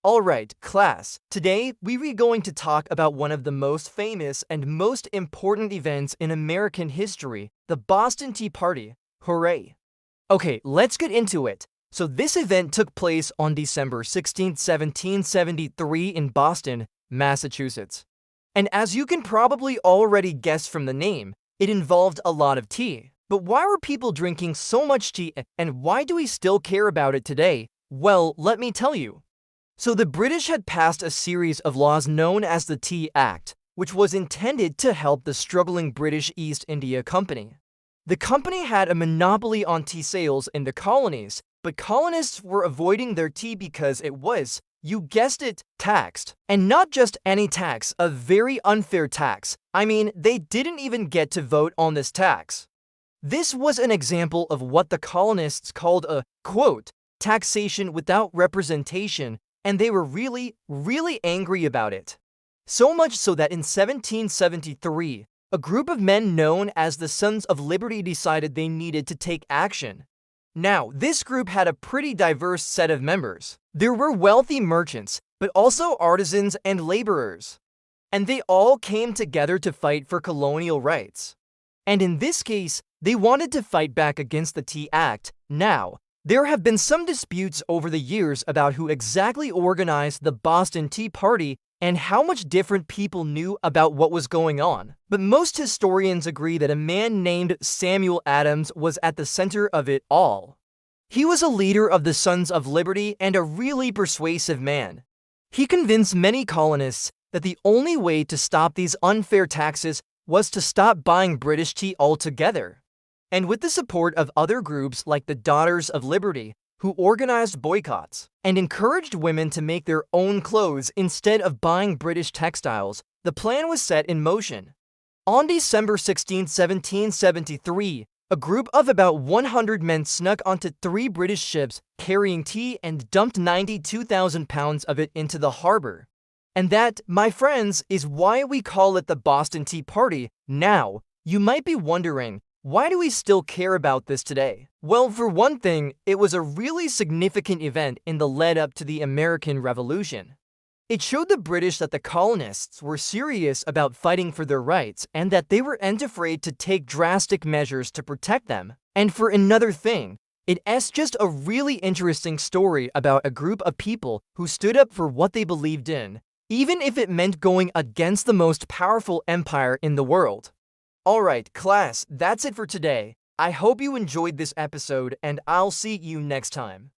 Alright, class, today we're going to talk about one of the most famous and most important events in American history, the Boston Tea Party. Hooray! Okay, let's get into it. So this event took place on December 16, 1773 in Boston, Massachusetts. And as you can probably already guess from the name, it involved a lot of tea. But why were people drinking so much tea and why do we still care about it today? Well, let me tell you. So the British had passed a series of laws known as the Tea Act, which was intended to help the struggling British East India Company. The company had a monopoly on tea sales in the colonies, but colonists were avoiding their tea because it was, you guessed it, taxed. And not just any tax, a very unfair tax. I mean, they didn't even get to vote on this tax. This was an example of what the colonists called a, quote, taxation without representation, and they were really angry about it. So much so that in 1773, a group of men known as the Sons of Liberty decided they needed to take action. Now, this group had a pretty diverse set of members. There were wealthy merchants, but also artisans and laborers. And they all came together to fight for colonial rights. And in this case, they wanted to fight back against the Tea Act. Now, there have been some disputes over the years about who exactly organized the Boston Tea Party and how much different people knew about what was going on. But most historians agree that a man named Samuel Adams was at the center of it all. He was a leader of the Sons of Liberty and a really persuasive man. He convinced many colonists that the only way to stop these unfair taxes was to stop buying British tea altogether. And with the support of other groups like the Daughters of Liberty, who organized boycotts and encouraged women to make their own clothes instead of buying British textiles, the plan was set in motion. On December 16, 1773, a group of about 100 men snuck onto 3 British ships carrying tea and dumped 92,000 pounds of it into the harbor. And that, my friends, is why we call it the Boston Tea Party. Now, you might be wondering, why do we still care about this today? Well, for one thing, it was a really significant event in the lead-up to the American Revolution. It showed the British that the colonists were serious about fighting for their rights and that they weren't afraid to take drastic measures to protect them. And for another thing, it's just a really interesting story about a group of people who stood up for what they believed in, even if it meant going against the most powerful empire in the world. Alright, class, that's it for today. I hope you enjoyed this episode, and I'll see you next time.